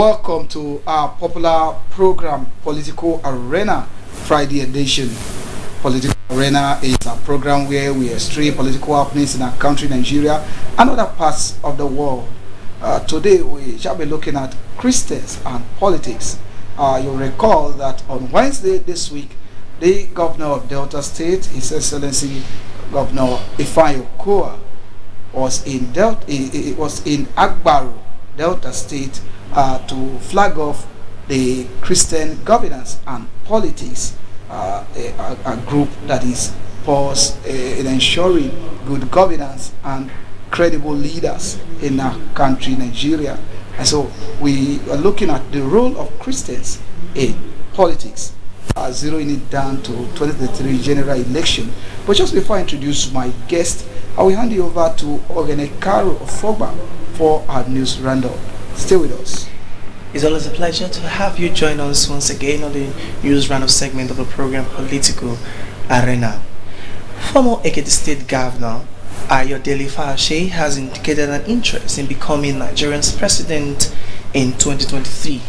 Welcome to our popular program, Political Arena, Friday edition. Political Arena is a program where we extract political happenings in our country, Nigeria, and other parts of the world. Today, we shall be looking at Christians and politics. You'll recall that on Wednesday this week, the governor of Delta State, His Excellency Governor Ifeanyi Okowa, was in Agbaru, Delta State, to flag off the Christian governance and politics, a group that is paused in ensuring good governance and credible leaders in our country, Nigeria. And so we are looking at the role of Christians in politics, zeroing it down to 2023 general election. But just before I introduce my guest, I will hand you over to Ogenekaru Ofogba for our news roundup. Stay with us. It's always a pleasure to have you join us once again on the news roundup segment of the program Political Arena. Former Ekiti State Governor Ayodele Fayose has indicated an interest in becoming Nigeria's president in 2023.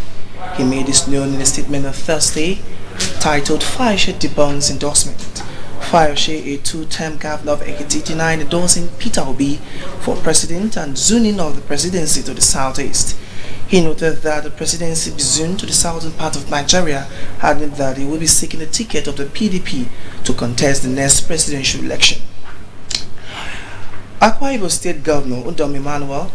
He made this known in a statement on Thursday titled Fayose Debunks Endorsement. Fayose, a two-term governor of Ekiti, denied endorsing Peter Obi for president and zoning of the presidency to the southeast. He noted that the presidency be zoned to the southern part of Nigeria, adding that he will be seeking a ticket of the PDP to contest the next presidential election. Akwa Ibom State Governor Udom Emmanuel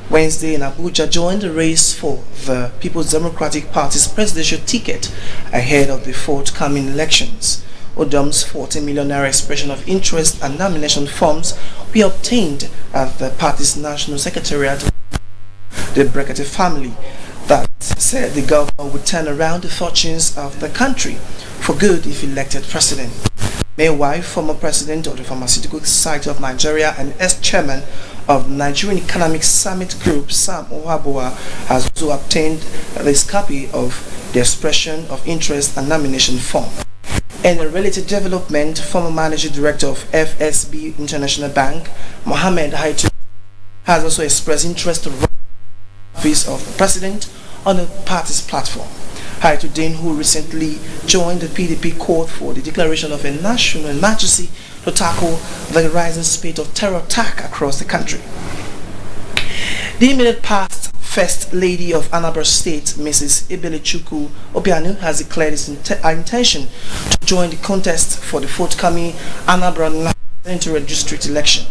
Wednesday in Abuja joined the race for the People's Democratic Party's presidential ticket ahead of the forthcoming elections. Udom's 40 million naira expression of interest and nomination forms were obtained at the party's national secretariat, the Brekete family, that said the governor would turn around the fortunes of the country for good if elected president. Meanwhile, former president of the Pharmaceutical Society of Nigeria and ex-chairman of the Nigerian Economic Summit Group, Sam Ohaboa, has also obtained this copy of the expression of interest and nomination form. In a related development, former managing director of FSB International Bank, Mohammed Haitu, has also expressed interest to run the office of the president on the party's platform. Haitu, who recently joined the PDP, called for the declaration of a national emergency to tackle the rising spate of terror attack across the country. The immediate past First Lady of Anambra State, Mrs. Ebelechukwu Obiano, has declared its intention to join the contest for the forthcoming Anambra Central District election.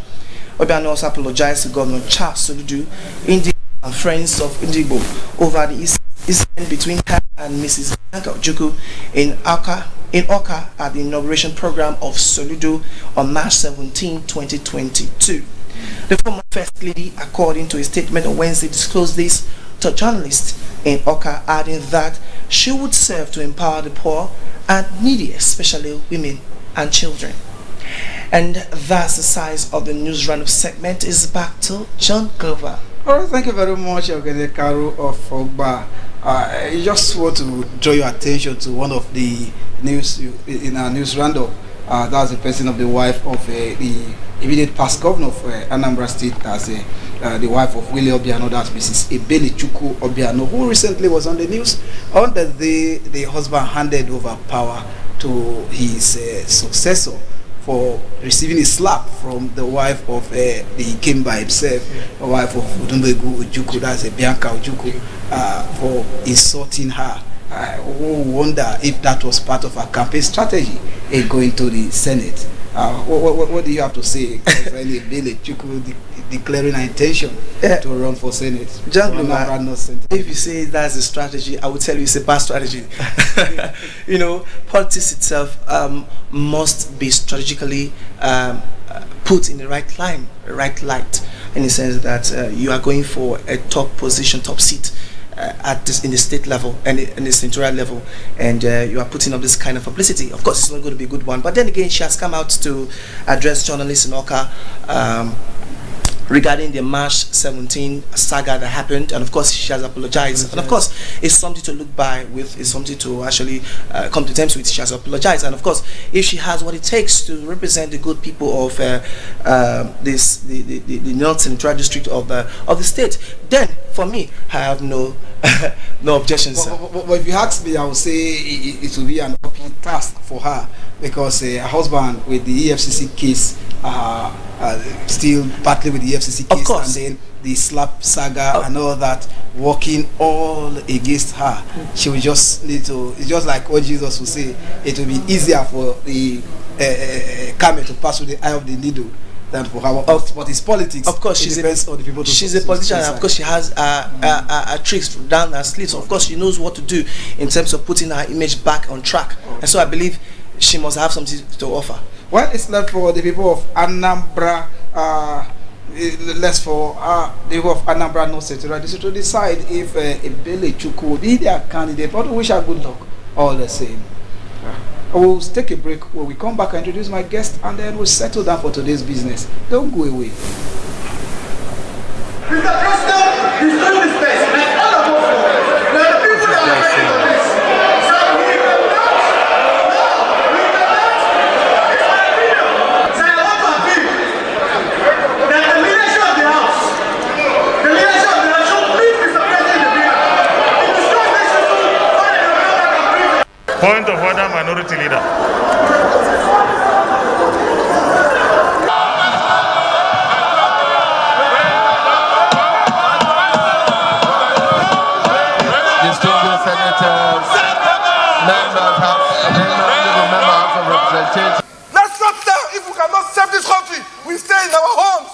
Obiano also apologized to Governor Charles Soludo, Indigbo, and friends of Indigbo over the incident between her and Mrs. Bianca Ojukwu in Oka at the inauguration program of Soludo on March 17, 2022. The former First Lady, according to a statement on Wednesday, disclosed this to journalists in Oka, adding that she would serve to empower the poor and needy, especially women and children. And that's the size of the news roundup segment. Is back to John Glover. All right, thank you very much, Ogenekaru Ofogba. I just want to draw your attention to one of the news in our news roundup. That's the person of the wife of the immediate past governor of Anambra State, as the wife of Willie Obiano, that's Mrs. Ebelechukwu Obiano, who recently was on the news on the day the husband handed over power to his successor for receiving a slap from the wife of the king by himself, the wife of Odumbegu Ojukwu, that's Bianca Ojukwu, for insulting her. I wonder if that was part of her campaign strategy in going to the Senate. What do you have to say concerning Ebelechukwu declaring her intention to run for Senate? If you say that's a strategy, I would tell you it's a bad strategy. You know, politics itself must be strategically put in the right light, in the sense that you are going for a top position, top seat in the state level and in the senatorial level, and you are putting up this kind of publicity. Of course, it's not going to be a good one. But then again, she has come out to address journalists in Oka regarding the March 17 saga that happened, and of course she has apologized. And of course, it's something to look by with, it's something to actually come to terms with. She has apologized, and of course, if she has what it takes to represent the good people of the North Central District of the state, then for me, I have no No objections, sir. But if you ask me, I would say it will be an uphill task for her because her husband with the EFCC case, still battling with the EFCC case, of course, and then the slap saga and all that, working all against her. She will just need to. It's just like what Jesus would say. It will be easier for the camel to pass through the eye of the needle than for her. But it's politics. Of course, it depends on the people. She's a politician, and of course, she has tricks down her sleeve. So of course, she knows what to do in terms of putting her image back on track. And so I believe she must have something to offer. Well, it's left for the people of Anambra. Less for the people of Anambra North Central to decide if Ebele Chukwu will be their candidate. But we wish her good luck all the same. We'll take a break. When we come back, I introduce my guest, and then we'll settle down for today's business. Don't go away. Mr. President is doing this best, like all of us. Now the people that are afraid of this. So we cannot, it's my opinion. So I want to appeal that the leadership of the House, should please Mr. President the leader. It is not necessary for the Democrat to bring. Point of order, minority leader. Distinguished senators, members of Representatives. Let's stop there. If we cannot save this country, we stay in our homes.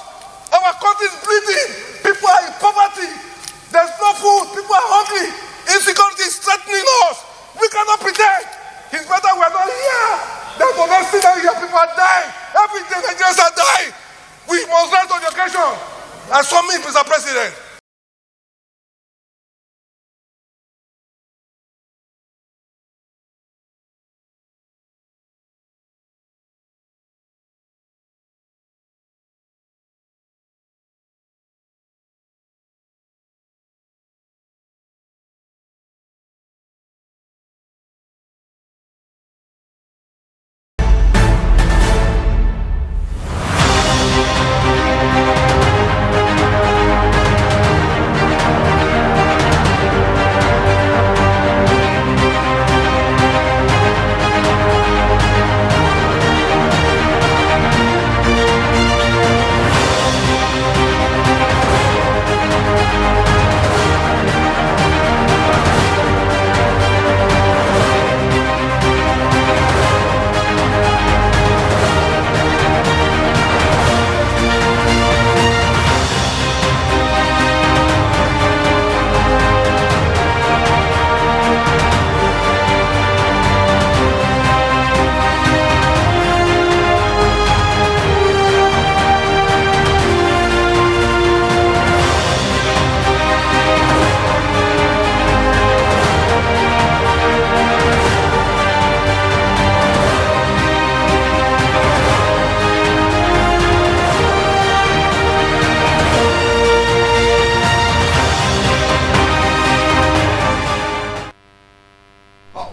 Our country is bleeding. People are in poverty. There's no food. People are hungry. Insecurity is threatening us. We cannot pretend. It's better we are not here than for not see that here people are dying. Every day Nigerians are dying. We must learn to education. And so me, Mr. President.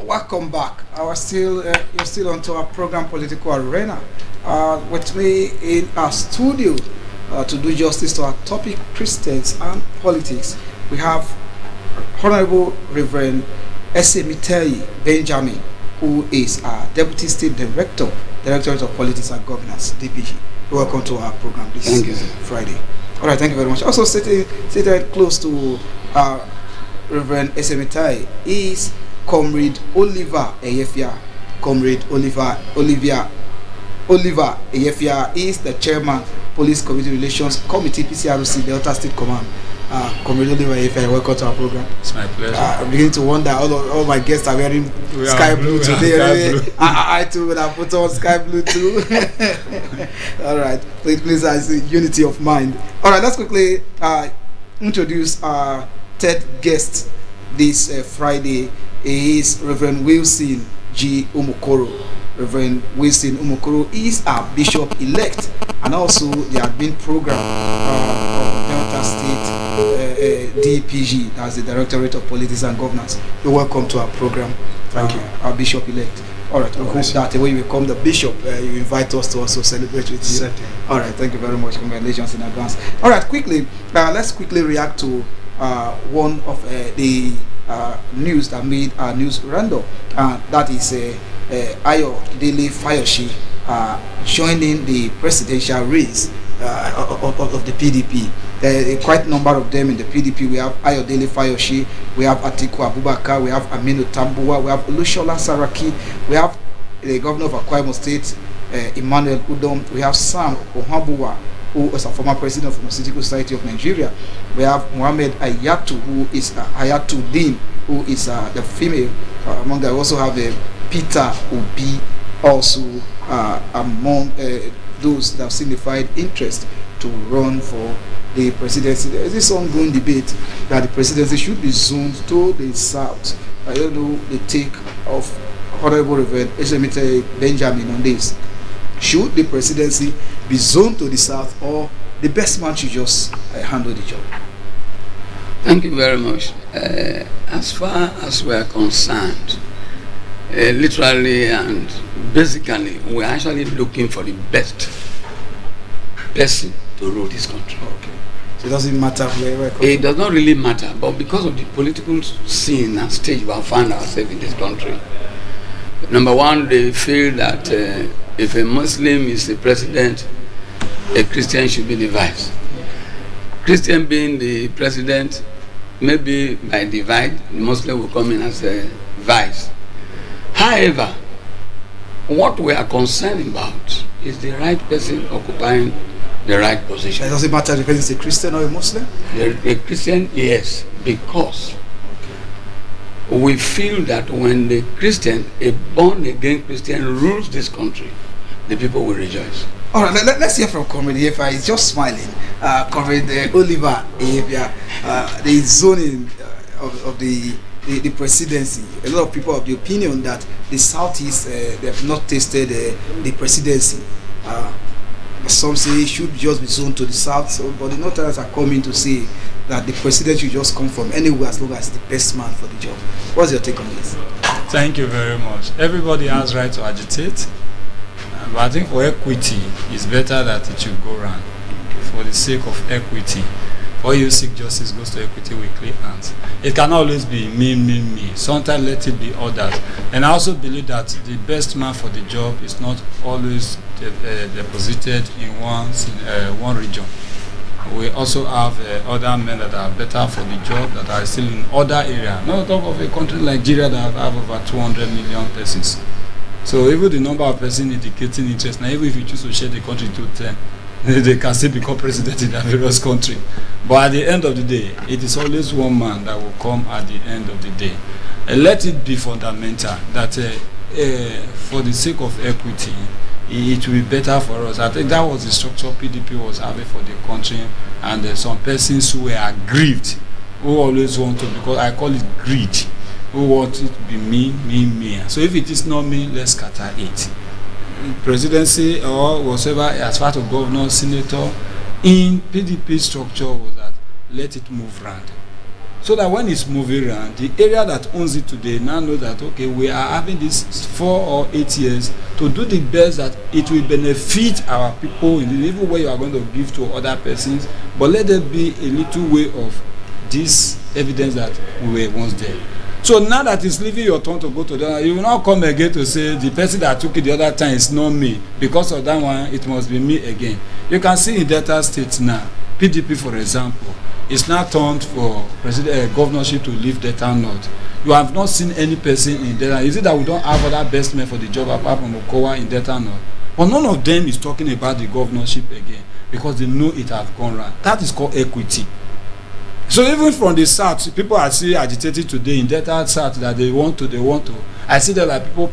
Welcome back. You're still onto our program Political Arena. With me in our studio to do justice to our topic, Christians and politics, we have Honorable Reverend Esemitei Benjamin, who is our Deputy State Director, Directorate of Politics and Governance, DPG. Welcome to our program this Friday. All right, thank you very much. Also seated close to Reverend Esemitei is Comrade Oliver Eyefia. Comrade Oliver Eyefia is the Chairman, Police Community Relations Committee, PCRC, Delta State Command. Comrade Oliver Eyefia, welcome to our program. It's my pleasure. I'm beginning to wonder, all my guests are wearing sky blue today. I too will have put on sky blue too. All right, please, I see unity of mind. All right, let's quickly introduce our third guest this Friday. He is Reverend Wilson G. Umokoro. Reverend Wilson Umokoro is our bishop-elect, and also the admin program of Delta State DPG, that's the Directorate of Politics and Governance. You're welcome to our program. Thank you. Our bishop-elect. All right, we hope that when you become the bishop, you invite us to also celebrate with you. Certainly. All right, thank you very much. Congratulations in advance. All right, quickly, let's quickly react to one of the news that made our news roundup, that is Ayo Dele Fayoshi joining the presidential race of the PDP. There are quite a number of them in the PDP. We have Ayodele Fayoshi, we have Atiku Abubakar, we have Aminu Tambuwa, we have Olushola Saraki, we have the governor of Akwa Ibom State, Emmanuel Udom, we have Sam Ohambuwa, who is a former president of the Pharmaceutical Society of Nigeria. We have Muhammad Ayatu, who is Ayatuddin, who is the female. Among them, we also have Peter Obi, also among those that have signified interest to run for the presidency. There is this ongoing debate that the presidency should be zoned to the south. I don't know the take of Honorable Reverend Eshemite Benjamin on this. Should the presidency be zoned to the south, or the best man should just handle the job? Thank you very much. As far as we are concerned, literally and basically, we are actually looking for the best person to rule this country. Okay. So it doesn't matter where it does not really matter, but because of the political scene and stage we have found ourselves in this country, number one, they feel that if a Muslim is the president, a Christian should be the vice. Christian being the president, maybe by divide, the Muslim will come in as a vice. However, what we are concerned about is the right person occupying the right position. It doesn't matter if it's a Christian or a Muslim? A Christian, yes, because we feel that when the Christian, a born-again Christian, rules this country, the people will rejoice. All right, let's hear from Comrade Efa. He's just smiling. Comrade Oliver Efa, the zoning of the presidency. A lot of people have the opinion that the Southeast, they have not tasted the presidency. Some say it should just be zoned to the south, but the Northerners are coming to say that the president should just come from anywhere as long as the best man for the job. What's your take on this? Thank you very much. Everybody has right to agitate, but I think for equity, it's better that it should go round. For the sake of equity, for you seek justice goes to equity with clear hands. It can always be me. Sometimes let it be others. And I also believe that the best man for the job is not always deposited in one region. We also have other men that are better for the job that are still in other areas. Not talk of a country like Nigeria that have over 200 million persons. So even the number of persons indicating interest, now even if you choose to share the country to 10, they can still become president in a various country. But at the end of the day, it is always one man that will come at the end of the day. Let it be fundamental that for the sake of equity, it will be better for us. I think that was the structure PDP was having for the country, and some persons who were aggrieved, who always want to, because I call it greed, who want it to be me. So if it is not me, let's scatter it. Presidency or whatever, as far as governor, senator, in PDP structure was that let it move round. So that when it's moving around, the area that owns it today now know that, okay, we are having this 4 or 8 years to do the best that it will benefit our people in the even way you are going to give to other persons, but let there be a little way of this evidence that we were once there. So now that it's leaving your turn to go to the other, you will not come again to say the person that took it the other time is not me. Because of that one, it must be me again. You can see in Delta State now, PDP, for example, is now turned for governorship to leave Delta North. You have not seen any person in Delta. Is it that we don't have other best men for the job apart from Okowa in Delta North? But none of them is talking about the governorship again because they know it has gone round. That is called equity. So even from the south, people are still agitated today in Delta South that they want to. I see that like people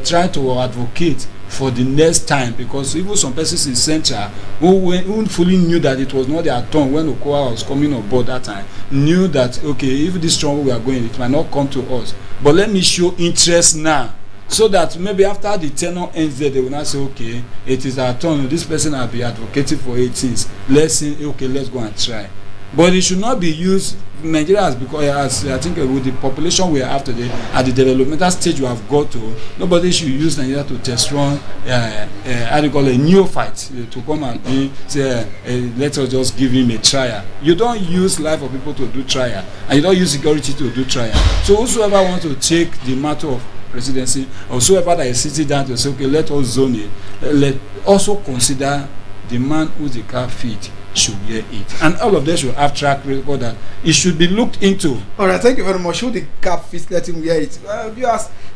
trying to advocate for the next time, because even some persons in Central who fully knew that it was not their turn when Okowa was coming on board that time, knew that, okay, if this strong we are going, it might not come to us. But let me show interest now, so that maybe after the tenure ends there, they will not say, okay, it is our turn. This person has been advocating for 18. Let's say, okay, let's go and try. But it should not be used. Nigeria has become, as I think with the population we have today, at the developmental stage we have got to, nobody should use Nigeria to test run, how do you call it, a neophyte to come and say, let us just give him a trial. You don't use life of people to do trial, and you don't use security to do trial. So whosoever wants to take the matter of presidency, or whosoever that is sitting down to say, okay, let us zone it, let also consider the man who the car feet should wear it, and all of them should have track record that it should be looked into. All right, thank you very much. Should the cap fit, let him wear it.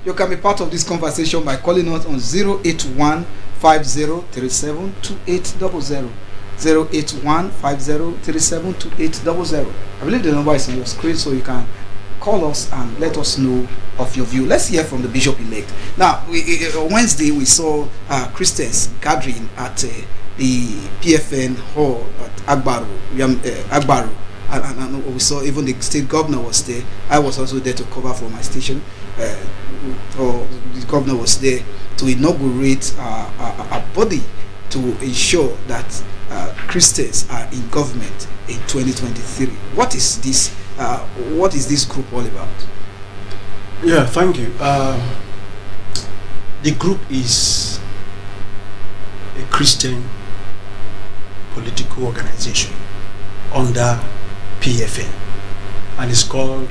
You can be part of this conversation by calling us on 08150372800. 08150372800. I believe the number is on your screen, so you can call us and let us know of your view. Let's hear from the bishop-elect. Now, on Wednesday we saw Christians gathering at the PFN hall at Agbaru, and we saw even the state governor was there. I was also there to cover for my station. Or the governor was there to inaugurate a body to ensure that Christians are in government in 2023. What is this? What is this group all about? Yeah, thank you. The group is a Christian political organization under PFN, and it's called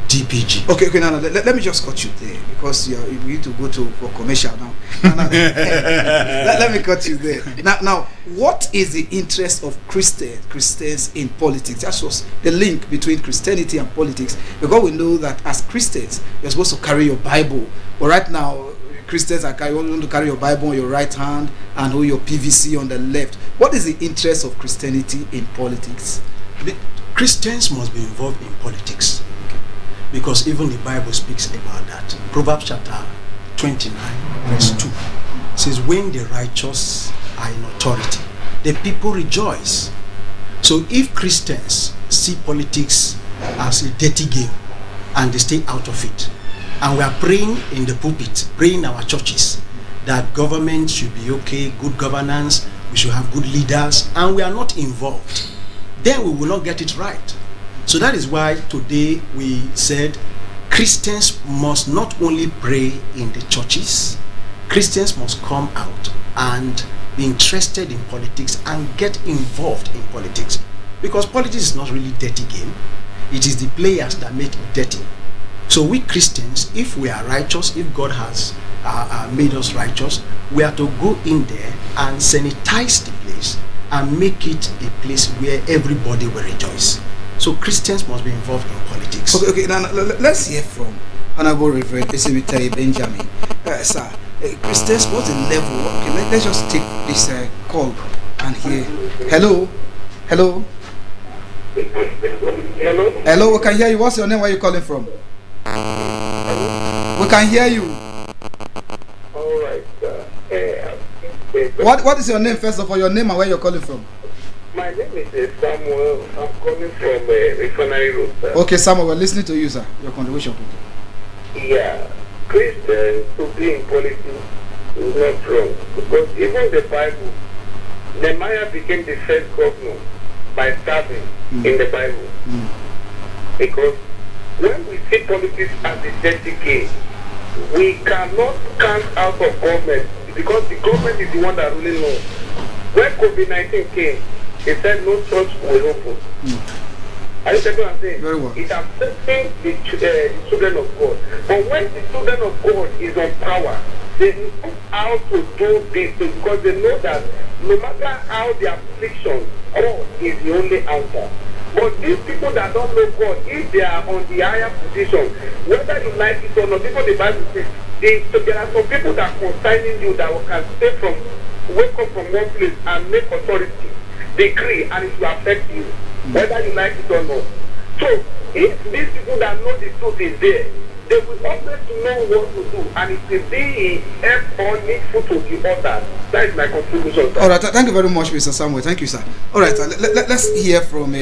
DPG. Okay, now let me just cut you there, because you need to go for commercial now. Let me cut you there. Now, what is the interest of Christians in politics? That was the link between Christianity and politics, because we know that as Christians you're supposed to carry your Bible, but right now Christians are want to carry your Bible on your right hand and hold your PVC on the left. What is the interest of Christianity in politics? The Christians must be involved in politics, because even the Bible speaks about that. Proverbs chapter 29 verse 2 says, when the righteous are in authority, the people rejoice. So if Christians see politics as a dirty game and they stay out of it, and we are praying in the pulpit, praying in our churches that government should be okay, good governance, we should have good leaders, and we are not involved, then we will not get it right. So that is why today we said Christians must not only pray in the churches, Christians must come out and be interested in politics and get involved in politics, because politics is not really a dirty game. It is the players that make it dirty. So we Christians, if we are righteous, if God has made us righteous, we are to go in there and sanitize the place and make it a place where everybody will rejoice. So Christians must be involved in politics. Okay, now let's hear from Honorable Reverend Esemitaye Benjamin. Sir, Christians, what's the level? Okay, let's just take this call and hear. Hello? Hello? Hello, we can hear you. What's your name? Where are you calling from? We can hear you. All right, What is your name, first of all? Your name and where you're calling from? My name is Samuel. I'm calling from Refinery Road, sir. Okay, Samuel, we're listening to you, sir. Your contribution. Yeah, Christians to be in politics is not wrong, because even the Bible, Nehemiah became the first governor by serving in the Bible. Because when we see politics as a dirty game, we cannot count out of government, because the government is the one that really knows. When COVID-19 came, they said no church will open. Are you taking what I'm saying? Very well. It's affecting the children of God. But when the children of God is on power, they know how to do this, because they know that no matter how their affliction, God is the only answer. But these people that don't know God, if they are on the higher position, whether you like it or not, even the Bible says, there are some people that concerning you that can stay from, wake up from one place and make authority, decree, and it will affect you, whether you like it or not. So, if these people that know the truth is there, they will always know what to do, and it will be help or needful to the others. That is my contribution. All right, thank you very much, Mr. Samuel. Thank you, sir. All right, let's hear from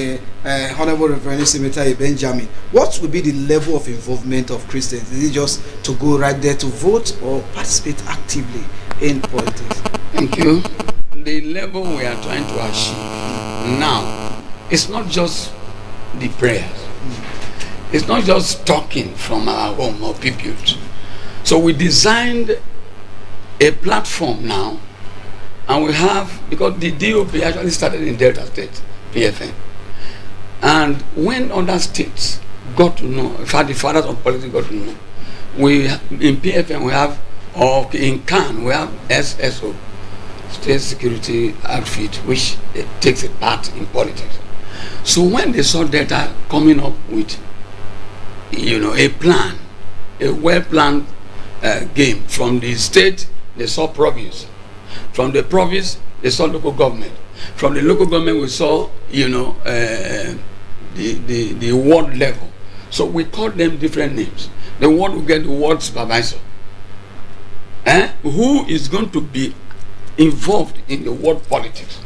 Honorable Reverend Esemitaye Benjamin. What would be the level of involvement of Christians? Is it just to go right there to vote, or participate actively in politics? Thank you. The level we are trying to achieve now it's not just the prayers. It's not just talking from our home or pulpit. So we designed a platform now, and we have, because the DOP actually started in Delta State, PFN. And when other states got to know, in fact the fathers of politics got to know, in PFN we have, or in CAN we have SSO, State Security Outfit, which takes a part in politics. So when they saw Delta coming up with, a plan, a well-planned game, from the state they saw province, from the province they saw local government, from the local government we saw the ward level. So we call them different names. The ward will get the ward supervisor, who is going to be involved in the ward politics.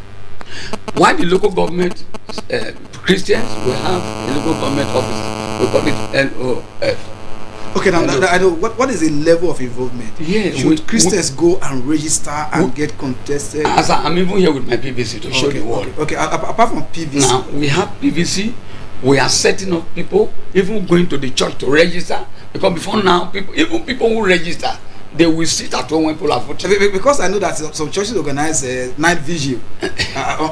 While the local government Christians will have a local government office, we call it LOF. Okay, now I know what is the level of involvement? Yeah, should Christians go and register and get contested? As I'm even here with my PVC to show the world. Okay. Apart from PVC, now we have PVC. We are setting up people, even going to the church to register, because before now, even people who register, they will sit at home when people are voting. Because I know that some churches organize night vigil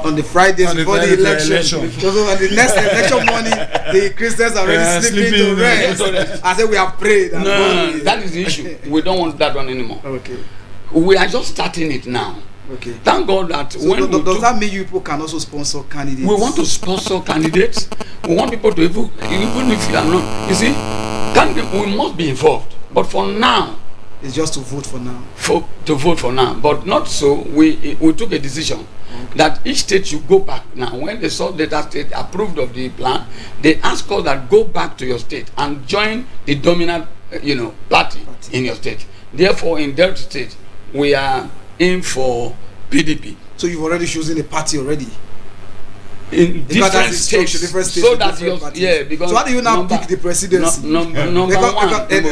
on the Fridays before the election. So on the next election morning, the Christians are already sleeping to rest. I said we have prayed. No, that is the issue. We don't want that one anymore. Okay. We are just starting it now. Okay. Thank God that does that mean you people can also sponsor candidates? We want to sponsor candidates. We want people to even if you are not, you see, we must be involved. But for now, it's just to vote for now. To vote for now, but not so. We took a decision that each state should go back now. When they saw that that state approved of the plan, they asked us that go back to your state and join the dominant, party in your state. Therefore, in Delta State, we are in for PDP. So you've already chosen a party already. In different states, so that because so how do you now pick the presidency? Number one, we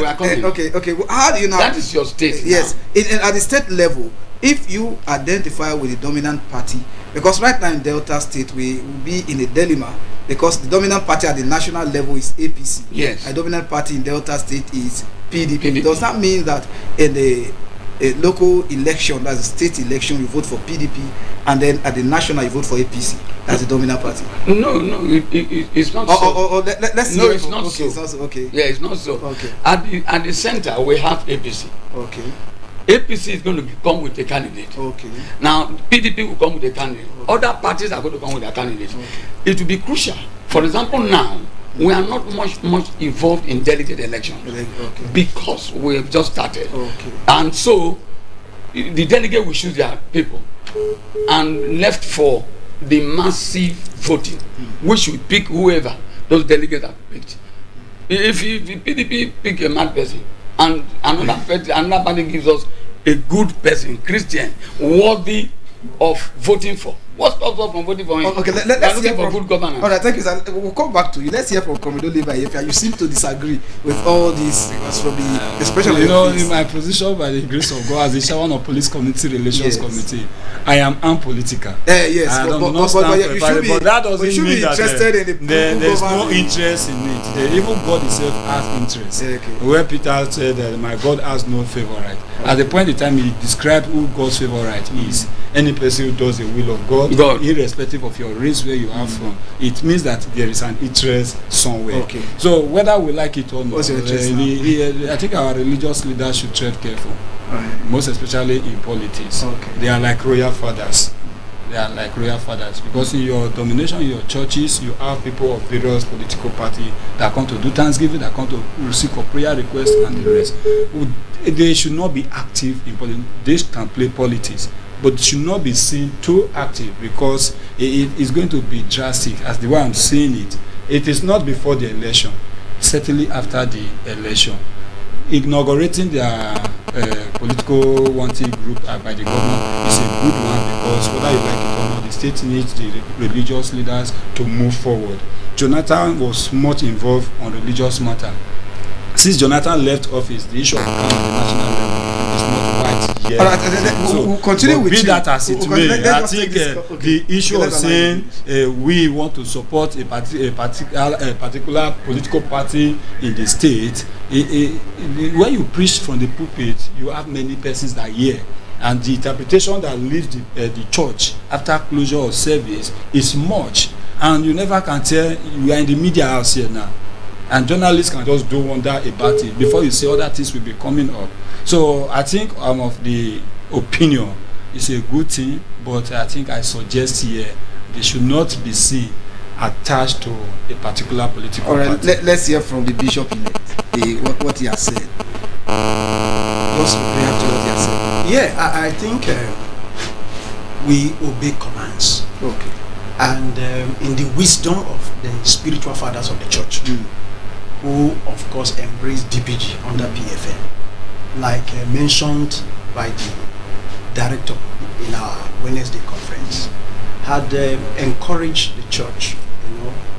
are coming. Okay. Well, how do you now? That is your state. Yes, at the state level, if you identify with the dominant party, because right now in Delta State we will be in a dilemma, because the dominant party at the national level is APC. Yes. A dominant party in Delta State is PDP. Does that mean that in a local election, that's a state election, you vote for PDP, and then at the national you vote for APC? That's the dominant party. No, it's not so. Let's see. No, it's not okay, so. It's not so. Okay. Yeah, it's not so. Okay. At the center we have APC. Okay. APC is going to come with a candidate. Okay. Now PDP will come with a candidate. Okay. Other parties are going to come with their candidates. Okay. It will be crucial. For example, now we are not much involved in delegate elections, because we have just started. Okay. And so the delegate will choose their people and left for the massive voting, which will pick whoever those delegates have picked. If the PDP pick a mad person and another party gives us a good person, Christian, worthy of voting for, what stops us from voting for him? Okay, let's hear for good governance. All right, thank you, sir. We'll come back to you. Let's hear from Commodore Levi. You seem to disagree with all this, because from the especially in my position, by the grace of God, as the chairman of Police Community Relations Committee, I am unpolitical. Yes, I but that doesn't mean that there's no government. interest in it. Even God Himself has interest. Where Peter said that my God has no favorite. At the point in time he described who God's favorite is, any person who does the will of God, irrespective of your race, where you are from, it means that there is an interest somewhere. Okay. So whether we like it or not, what's your interest I think our religious leaders should tread careful. Right. Most especially in politics. Okay. They are like royal fathers. Because in your domination, in your churches, you have people of various political parties that come to do Thanksgiving, that come to seek for prayer requests and the rest. They should not be active in politics. They can play politics, but should not be seen too active, because it is going to be drastic. As the way I'm seeing it, it is not before the election, certainly after the election. Inaugurating their political wanting group by the government is a good one, because whether you like it or not, the state needs the religious leaders to move forward. Jonathan was much involved on religious matter. Since Jonathan left office, the issue of the national level is not quite get. All right, we'll continue with be you. that as it may, I think okay. the issue of saying we want to support a particular political party in the state, when you preach from the pulpit, you have many persons that hear, and the interpretation that leaves the church after closure of service is much, and you never can tell. You are in the media house here now, and journalists can just do wonder about it before you say other things will be coming up. So I think I'm of the opinion it's a good thing, but I think I suggest here they should not be seen attached to a particular political party. Let's hear from the bishop elect what he has said. Just react to what he has said. Yeah, I think we obey commands. Okay. And in the wisdom of the spiritual fathers of the church, who of course embraced DPG under PFN, like mentioned by the director in our Wednesday conference, had encouraged the church,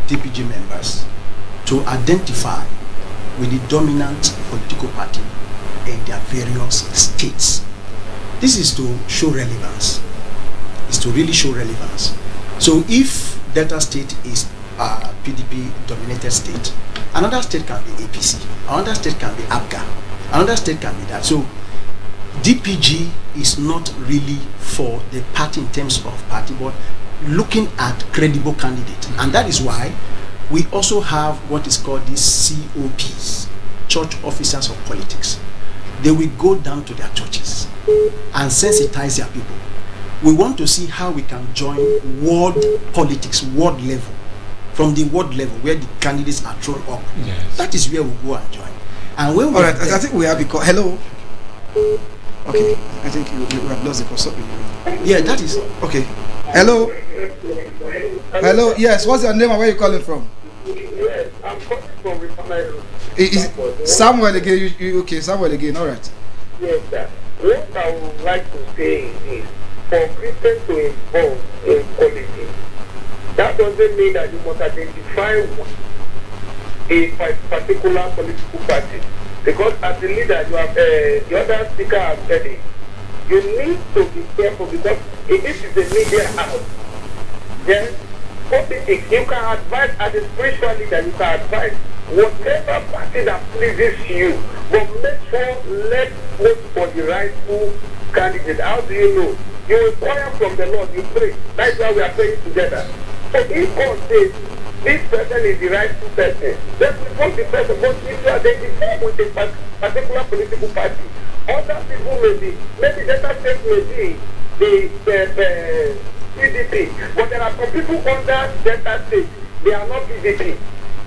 DPG members, to identify with the dominant political party in their various states. This is to show relevance. It's to really show relevance. So if Delta State is a PDP dominated state, another state can be APC, another state can be APGA, another state can be that. So DPG is not really for the party in terms of party, but looking at credible candidates. And that is why we also have what is called these COPs, church officers of politics. They will go down to their churches and sensitize their people. We want to see how we can join world politics, world level, from the world level where the candidates are thrown up. Yes. That is where we go and join. And when we all right, I think we have a call. Hello. Okay, I think you have lost the call. Yeah, that is okay. Hello. Hello. Yes. What's your name and where you calling from? Yes, I'm calling from Refinery. Is Samuel again? Okay, Samuel again. All right. Yes, sir. What I would like to say is, for Christians to involve in politics, that doesn't mean that you must identify with a particular political party. Because as a leader, you have the other speaker has said it. You need to be careful, because if this is a media house, then politics, you can advise as a spiritual leader, you can advise whatever party that pleases you, but make sure let's vote for the rightful candidate. How do you know? You inquire from the Lord, you pray. That's why we are praying together. So if God says this person is the rightful person, then we vote the person. But if you identify with a particular political party, other people may be, maybe Delta State may be the PDP, but there are some people under Delta State, they are not PDP,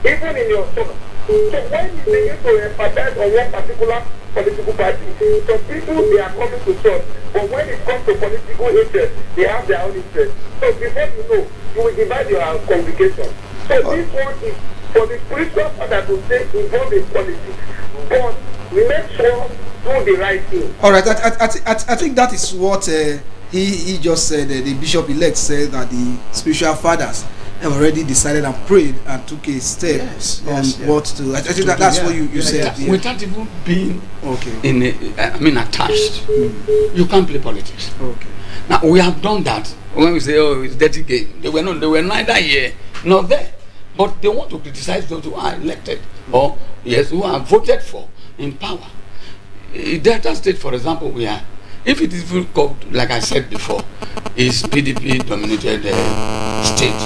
even in your church. So when you begin to empathize on one particular political party, some people, they are coming to church, but when it comes to political interest, they have their own interest. So before you know, you will divide your congregation. So this one is for the spiritual father to stay involved in politics, but make sure do the right thing. All right, I think that is what he just said. The bishop elect said that the spiritual fathers have already decided and prayed and took a step on what to. I think that's what you said. Yeah. Without even being in attached, you can't play politics. Okay. Now we have done that. When we say, oh, it's dirty game, they were neither here nor there, but they want to criticize those who are elected or who are voted for in power. Delta State, for example, if it is called, like I said before, is PDP dominated state.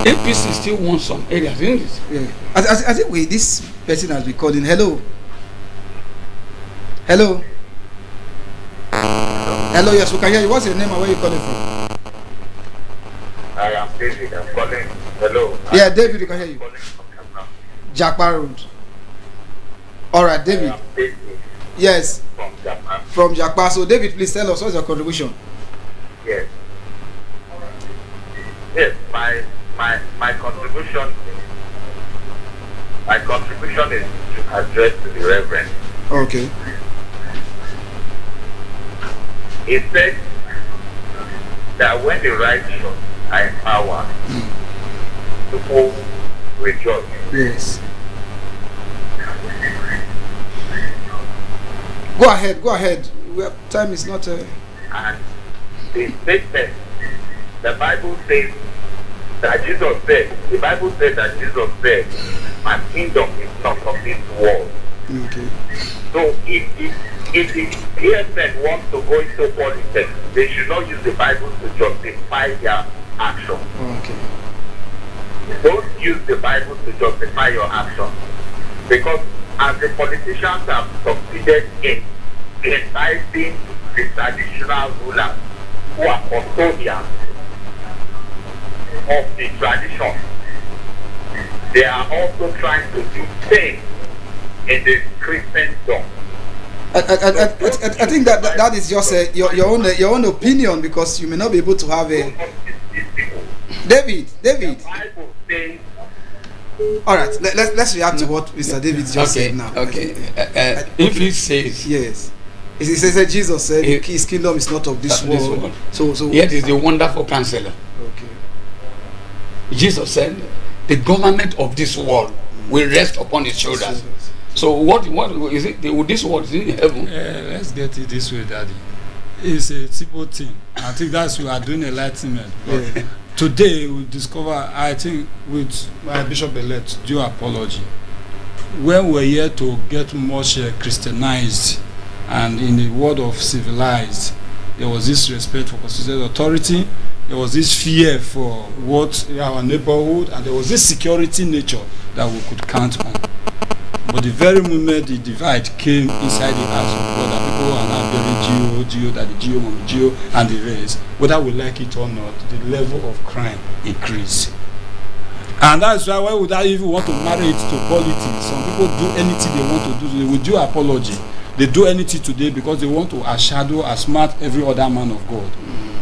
APC still wants some areas in this. Yeah. I think this person has been calling. Hello. Hello. Hello, yes, we can hear you. What's your name and where are you calling from? I am David. I'm calling. Hello. Yeah, David, we can hear you. Japa Road. All right, David. Yes. From Japan. From Japa. So, David, please tell us what's your contribution. Yes. Yes, my contribution. My contribution is to address to the Reverend. Okay. He said that when the righteous are in power, people rejoice. Yes. Go ahead. time is not. And the statement, the Bible says that Jesus said, the Bible said that Jesus said, my kingdom is not of this world. Okay. So if the PSN wants to go into politics, they should not use the Bible to justify their action. Okay. Don't use the Bible to justify your action. Because as the politicians have succeeded in enticing the traditional rulers who are custodians of the tradition, they are also trying to do things in the Christendom. I think that is just your own opinion, because you may not be able to have a. David. The Bible says. All right, let's react to what Mr. David just said now. Okay. If he says yes, he says that Jesus said his kingdom is not of this world. So yet is a wonderful counselor. Okay. Jesus said the government of this world will rest upon his shoulders. So what is it? This world is in heaven. Let's get it this way, Daddy. It's a simple thing. I think that's we are doing enlightenment. But today we discover, I think, with my Bishop-elect, due apology, when we're here to get much Christianized and in the word of civilized, there was this respect for constituted authority, there was this fear for what our neighborhood, and there was this security nature that we could count on. But the very moment the divide came inside the house of God, that people are now burying Geo, that the Geo, Mom Geo, and the rest, whether we like it or not, the level of crime increased. And that's why would I even want to marry it to politics? Some people do anything they want to do. They will do apology. They do anything today because they want to outshadow, outsmart every other man of God.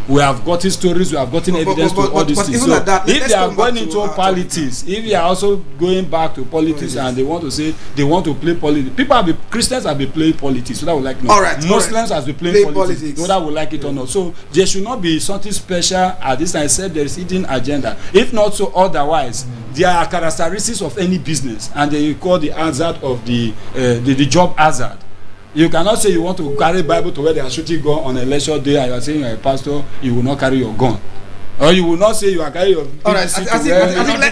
We have gotten stories, we have gotten evidence to all these things. So if they are going into politics, if they are also going back to politics and they want to say they want to play politics, Christians have been playing politics, so that would like no. Muslims has been playing politics, so that would like it or not. So there should not be something special at this time, except there is hidden agenda. If not so otherwise, there are characteristics of any business, and they call the hazard of the job hazard. You cannot say you want to carry Bible to where they are shooting gun on election day and you are saying you are a pastor, you will not carry your gun. Or you will not say you are carrying your gun. Alright,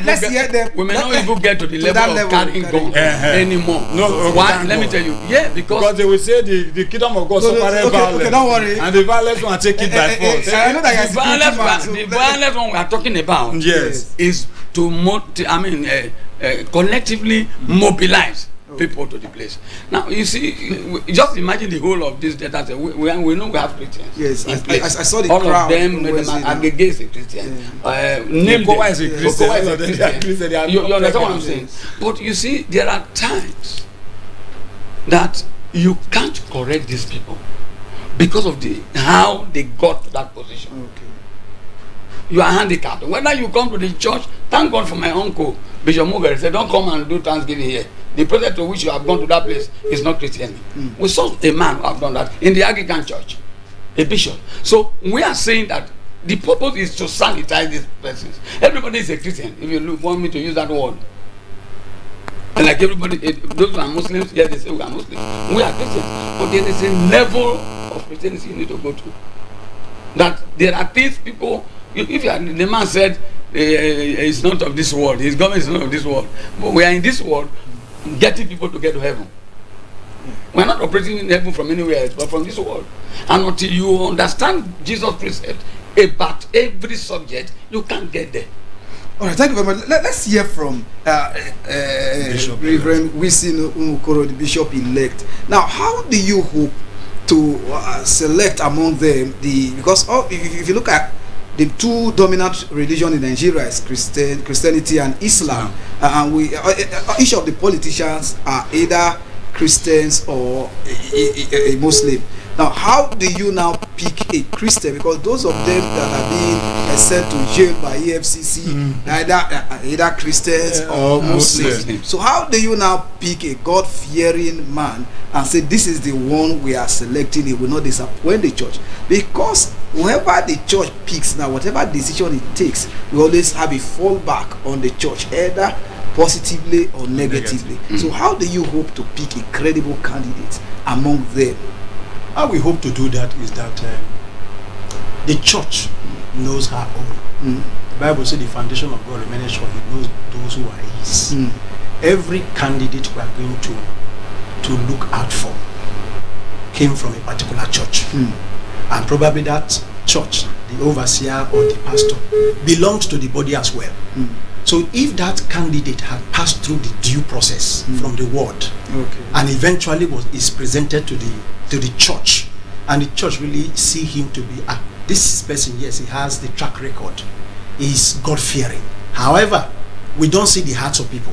let's hear them. We may not even get to the level of carrying gun anymore. No, why? Let me tell you. Yeah, because they will say the kingdom of God suffered violence. Okay, don't worry. And the violence one take it by force. I know that the violence one we are talking about is to collectively mobilize people to the place. Now you see, just imagine the whole of this data. We know we have Christians. Yes, I saw the all crowd. All of them aggregate a Christian. Kowa is a Christian. You understand what I'm saying? But you see, there are times that you can't correct these people because of how they got to that position. Okay. You are handicapped. Whether you come to the church, thank God for my uncle Bishop Mugari said, don't come and do Thanksgiving here. The president to which you have gone to that place is not Christian. We saw a man who have done that in the Anglican church, a bishop. So we are saying that the purpose is to sanitize these persons. Everybody is a Christian, if you want me to use that word. And like everybody, those who are Muslims, yes, they say we are Muslims. We are Christians. But there is a level of Christianity you need to go to. That there are things people, if you are, the man said, it's not of this world, his government is not of this world. But we are in this world, getting people to get to heaven. We are not operating in heaven from anywhere else, but from this world. And until you understand Jesus' precept about every subject, you can't get there. All right, thank you very much. Let's hear from Reverend Wisin Umukoro, the bishop-elect. Now, how do you hope to select among them because if you look at the two dominant religions in Nigeria is Christianity and Islam, and each of the politicians are either Christians or a Muslim. Now, how do you now pick a Christian? Because those of them that are being sent to jail by EFCC, either Christians or Muslims. So how do you now pick a God-fearing man and say this is the one we are selecting? He will not disappoint the church. Because whoever the church picks now, whatever decision it takes, we always have a fallback on the church, either positively or negatively. So how do you hope to pick a credible candidate among them? How we hope to do that is that the church knows her own. The Bible says the foundation of God remains sure. He knows those who are his. Every candidate we are going to look out for came from a particular church. And probably that church, the overseer or the pastor, belongs to the body as well. So if that candidate had passed through the due process from the word, and eventually is presented to the church, and the church really see him to be this person, yes, he has the track record, he's God-fearing. However, we don't see the hearts of people.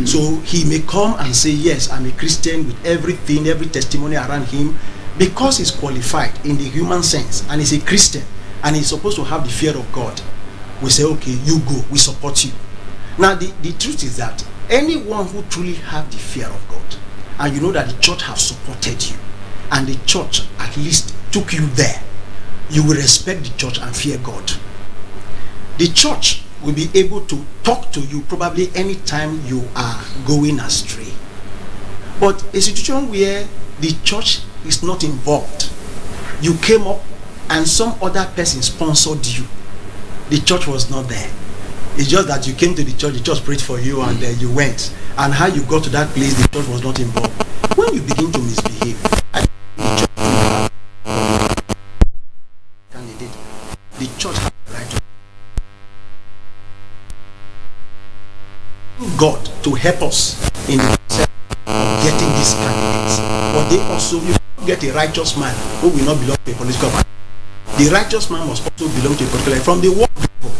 So he may come and say, yes, I'm a Christian, with everything, every testimony around him, because he's qualified in the human sense, and he's a Christian, and he's supposed to have the fear of God. We say, okay, you go, we support you. Now the truth is that anyone who truly have the fear of God, and you know that the church have supported you, and the church at least took you there, you will respect the church and fear God. The church will be able to talk to you probably anytime you are going astray. But a situation where the church is not involved, you came up and some other person sponsored you, the church was not there. It's just that you came to the church prayed for you, and you went. And how you got to that place, the church was not involved. When you begin to misbehave, the church has the right to God to help us in the process of getting these candidates. But they also, you get a righteous man who will not belong to a political party. The righteous man must also belong to a particular, from the world people.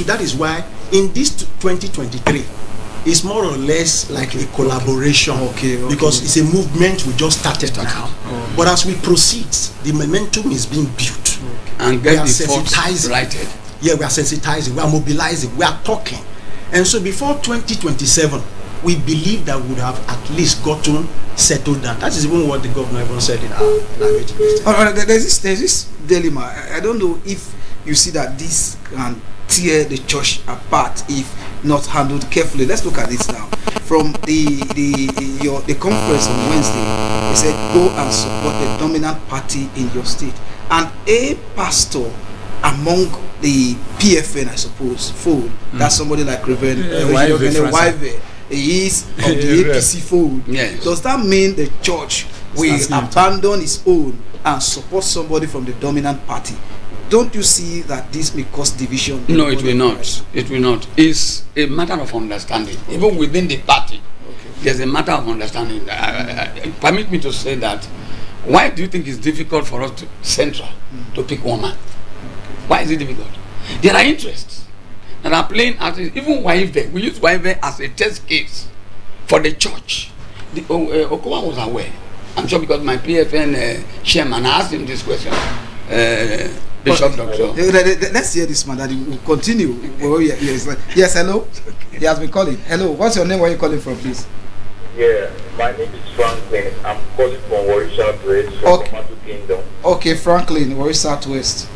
That is why in this 2023, it's more or less like a collaboration. Because it's a movement we just started now. But as we proceed, the momentum is being built. And get the force righted. Yeah, we are sensitizing, we are mobilizing, we are talking. And so before 2027, we believe that we would have at least gotten settled down. That is even what the governor even said in our meeting. There's this dilemma. I don't know if you see that this can tear the church apart if not handled carefully. Let's look at this now. From the conference on Wednesday, they said go and support the dominant party in your state. And a pastor among the PFN, I suppose, fold, that's somebody like Reverend Wive. He is of the APC fold. Yes. Does that mean the church will abandon its own and support somebody from the dominant party? Don't you see that this may cause division? No, it will not. It will not. It's a matter of understanding. Even within the party, there's a matter of understanding. Permit me to say that. Why do you think it's difficult for us to central to pick one man? Why is it difficult? There are interests that are playing as even Waive. We use Waive as a test case for the church. Okowa was aware. I'm sure because my PFN chairman asked him this question. Bishop Doctor. Let's hear this man. That he will continue. Yes, hello. He has been calling. Hello. What's your name? Where are you calling from, please? Yeah, my name is Franklin. I'm calling from Warri Southwest, from Tomato Kingdom. Okay, Franklin, Warri Southwest.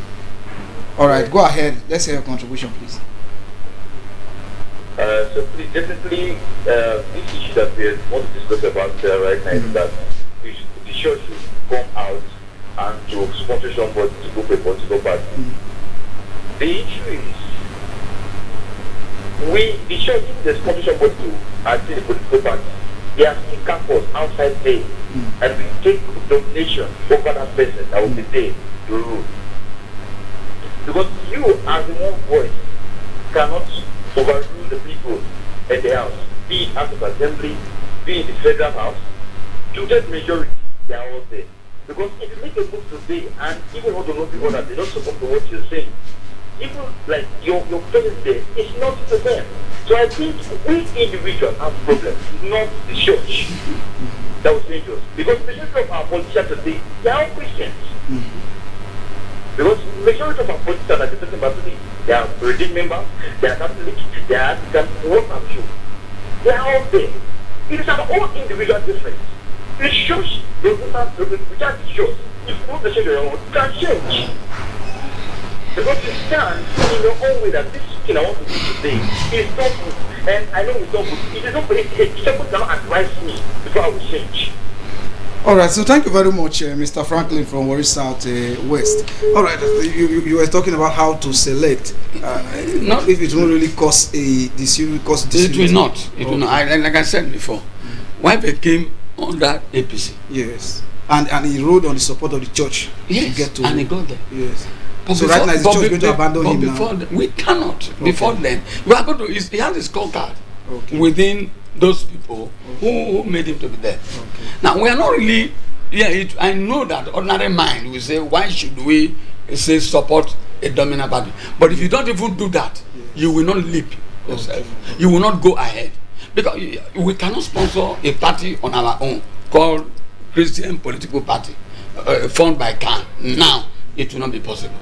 All right, go ahead. Let's hear your contribution, please. So please, definitely, this issue that we want to discuss about right now is that the church should come out and to sponsor somebody to go to a political party. The issue is, the church, they sponsor somebody to attend a political party. They are still campus outside there, and we take domination over that person that will be there to rule. Because you, as one voice, cannot overrule the people at the house, be it House of Assembly, be it the federal house. To that majority, they are all there. Because if you make a book today, and even though the people that they don't support what you're saying, even like your presence there, it's not the same. So I think we individuals have problems, not the church that was dangerous. Because the majority of our politicians today, they are all Christians. Because the majority of our politicians that are talking about today, they are redeemed members, they are Catholic, they are African, what have you. They are all there. It is our own individual difference. The church, they will have to reject the church. If you want to change your own, you can change. Because you stand in your own way that this thing I want to do today is not good. And I know it's not good. It is not good. Someone cannot advise me before I will change. All right, so thank you very much, Mr. Franklin from Warri South West. All right, you were talking about how to select. Not if it will really cause a disunity. It will not. It will not. Like I said before, Wipe came under APC. Yes, and he rode on the support of the church. Yes, to get to, and he got there. Yes. But So right now, is the church going to abandon him now? We cannot. Okay. Before then, we are going to. He has a scorecard within those people who made him to be there. Okay. Now we are not really. Yeah, I know that ordinary mind will say, why should we say support a dominant party? But if you don't even do that, you will not leap yourself. Okay. You will not go ahead, because we cannot sponsor a party on our own called Christian Political Party, formed by CAN. Now it will not be possible.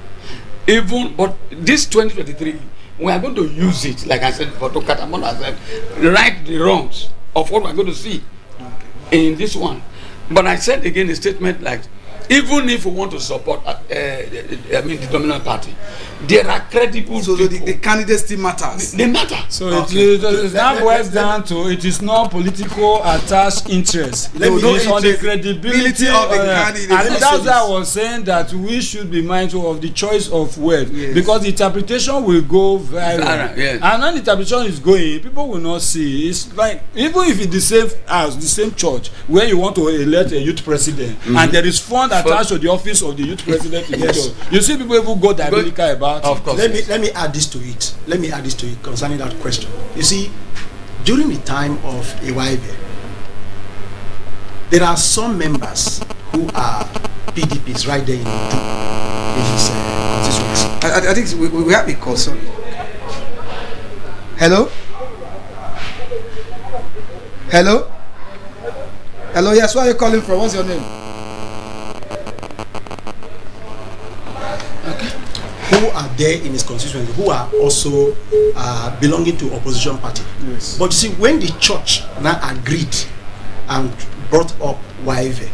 But this 2023, we are going to use it, like I said, for to catamount ourselves, right the wrongs of what we are going to see in this one. But I said again a statement like, even if we want to support, the dominant party, there are credible So people. the candidate still matters. They matter. So it now boils down to it is not political attached interest. It is on the credibility of the candidate. And that's why I was saying that we should be mindful of the choice of words, because the interpretation will go viral. Yes. And when the interpretation is going, people will not see. It's like, even if it's the same house, the same church, where you want to elect a youth president, and there is fund attached to the office of the youth president, you see people even go diabolical about it. Of course. Let me add this to it. Let me add this to it concerning that question. You see, during the time of Iwaibe, there are some members who are PDPs right there in his constituency. I think we have a call. Sorry. Hello. Hello. Hello. Yes. Where are you calling from? What's your name? Who are there in his constituency who are also belonging to opposition party. Yes. But you see, when the church now agreed and brought up Waive,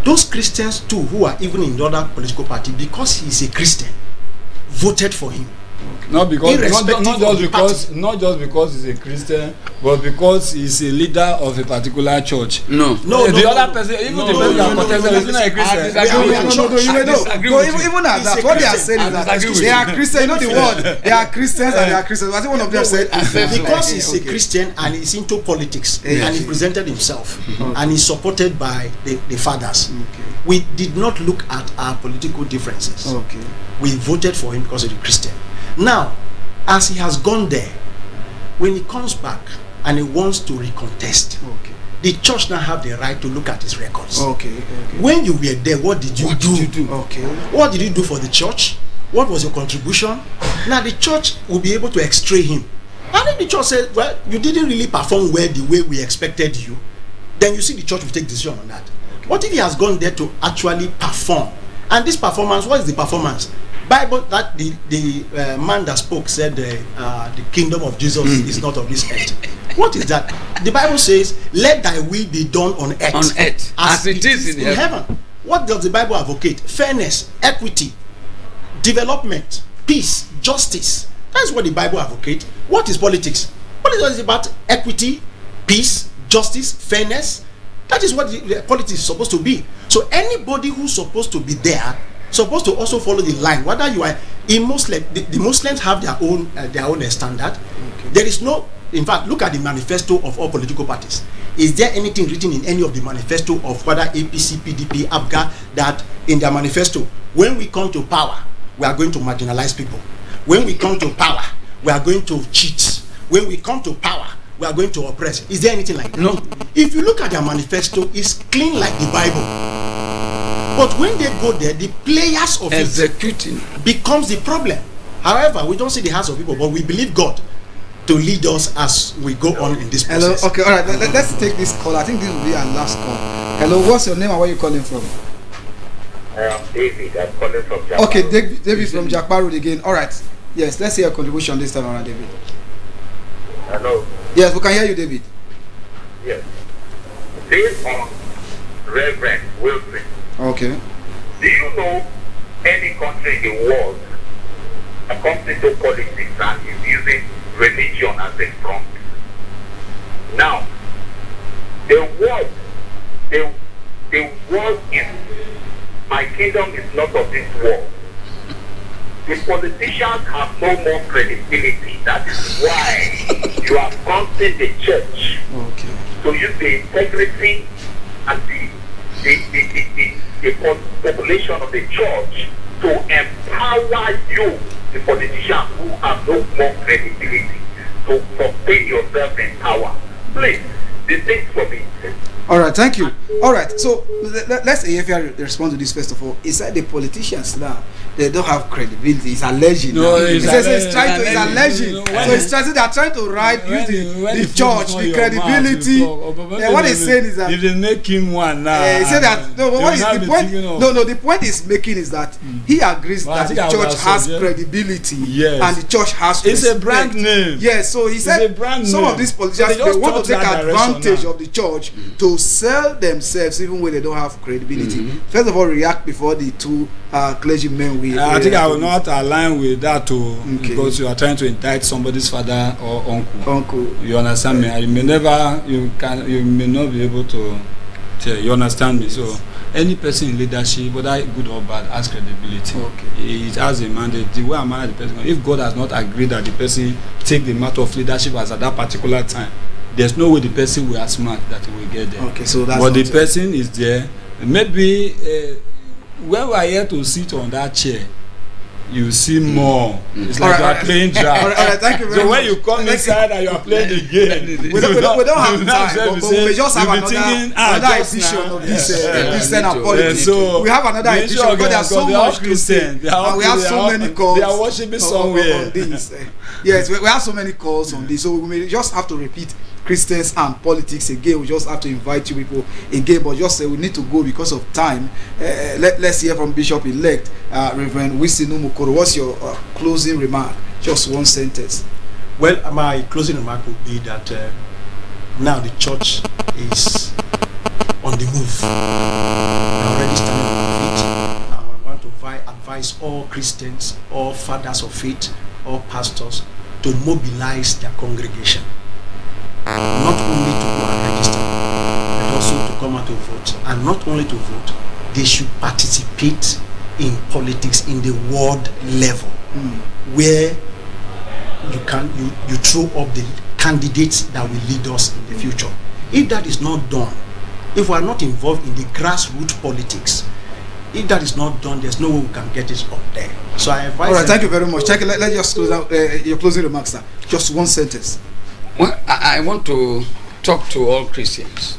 those Christians too who are even in the other political party, because he's a Christian, voted for him. Not just because he's a Christian, but because he's a leader of a particular church. No. The other person, even the person that contested, is not a Christian. Even at that, what they are saying is that they are Christians. You know the word. They are Christians and they are Christians. I think one of them said, because he's a Christian and he's into politics, and he presented himself, and he's supported by the fathers. We did not look at our political differences. We voted for him because he's a Christian. Now, as he has gone there, when he comes back and he wants to recontest, the church now have the right to look at his records. When you were there, what did you do? What did you do for the church? What was your contribution? Now the church will be able to x-ray him. And if the church says, well, you didn't really perform well the way we expected you, then you see the church will take decision on that. What if he has gone there to actually perform? And this performance, what is the performance? Bible, that the man that spoke said the kingdom of Jesus is not of this earth. What is that? The Bible says, let thy will be done on earth, as it is in heaven. What does the Bible advocate? Fairness, equity, development, peace, justice. That's what the Bible advocates. What is politics? Politics is about equity, peace, justice, fairness. That is what the politics is supposed to be. So anybody who's supposed to be there supposed to also follow the line. Whether you are a Muslim, the Muslims have their own standard. There is no, in fact, look at the manifesto of all political parties. Is there anything written in any of the manifesto of whether APC, PDP, ABGA, that in their manifesto, when we come to power, we are going to marginalize people. When we come to power, we are going to cheat. When we come to power, we are going to oppress. Is there anything like that? No. If you look at their manifesto, it's clean like the Bible. But when they go there, the players of executing becomes the problem. However, we don't see the hearts of people, but we believe God to lead us as we go on in this process. Hello. Okay. All right. Let's take this call. I think this will be our last call. Hello. What's your name and where are you calling from? I am David. I'm calling from Japan. Okay, David from Jakpa again. All right. Yes. Let's hear your contribution this time around, David. Hello. Yes, we can hear you, David. Yes. Based on Reverend Wilson. Okay. Do you know any country in the world that comes into politics and is using religion as a front? Now, the word, the The world is, my kingdom is not of this world. The politicians have no more credibility. That is why you are prompting the church to use the integrity and the population of the church to empower you, the politicians who have no more credibility, to sustain yourself in power. Please, the things for me. All right, thank you. All right, so let's respond to this first of all. Is that the politicians now? They don't have credibility. It's alleging. No, it's alleging. alleging. So it's trying. They are trying to use the church, the credibility. What he's saying is that if they make him one now, he said that no. But what is the point? No. The point he's making is that he agrees that the church has credibility, and the church has. It's a brand name. Yes. So he said some of these politicians they want to take advantage of the church to sell themselves even when they don't have credibility. First of all, react before the two clergymen. I think I will not align with that too, because you are trying to indict somebody's father or uncle. You understand me? You may not be able to tell. You understand me? So any person in leadership, whether good or bad, has credibility. It has a mandate. The way I manage the person, if God has not agreed that the person take the matter of leadership as at that particular time, there's no way the person will outsmart that he will get there. So that's but the person is there. Maybe when we are here to sit on that chair, you see more. It's like you are playing draft. All right, thank you very much. So when you come inside and you are playing the game, we don't have time, but we just have another edition of this Christian apology. So we have another edition because there are so much to say, and we have so many calls. They are worshiping somewhere on this. Yes, we have so many calls on this, so we may just have to repeat Christians and politics again. We just have to invite you people again, but just we need to go because of time. Let's hear from Bishop-elect Reverend Wisinu Mukoro. What's your closing remark? Just one sentence. Well, my closing remark would be that now the church is on the move. We're already standing on feet. I want to advise all Christians, all fathers of faith, all pastors to mobilize their congregation. Not only to go and register, but also to come out to vote. And not only to vote, they should participate in politics in the world level, where you throw up the candidates that will lead us in the future. If that is not done, if we are not involved in the grassroots politics, if that is not done, there's no way we can get it up there. So I advise. All right, thank you very much. Let's just close out your closing remarks, sir. Just one sentence. Well, I want to talk to all Christians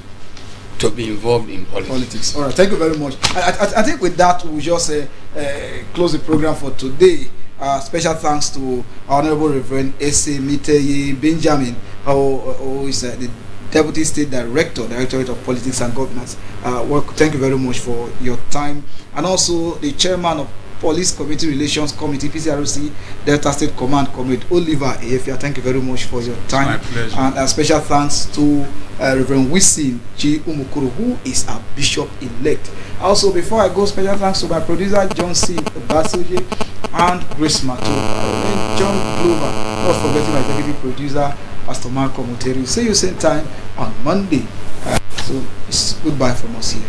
to be involved in politics. All right, thank you very much. I think with that, we'll just close the program for today. Special thanks to Honorable Reverend S.A. Miteye Benjamin, who is the Deputy State Director, Directorate of Politics and Governance. Thank you very much for your time. And also the Chairman of Police Community Relations Committee, PCRC, Delta State Command, Comrade Oliver Efia. Thank you very much for your time. My pleasure. And a special thanks to Reverend Wisin G. Umukuru, who is a bishop-elect. Also, before I go, special thanks to my producer, John C. Basoje, and Grace Mato, and John Glover, not forgetting my executive producer, Pastor Marco Muteri. See you same time on Monday. So it's goodbye from us here.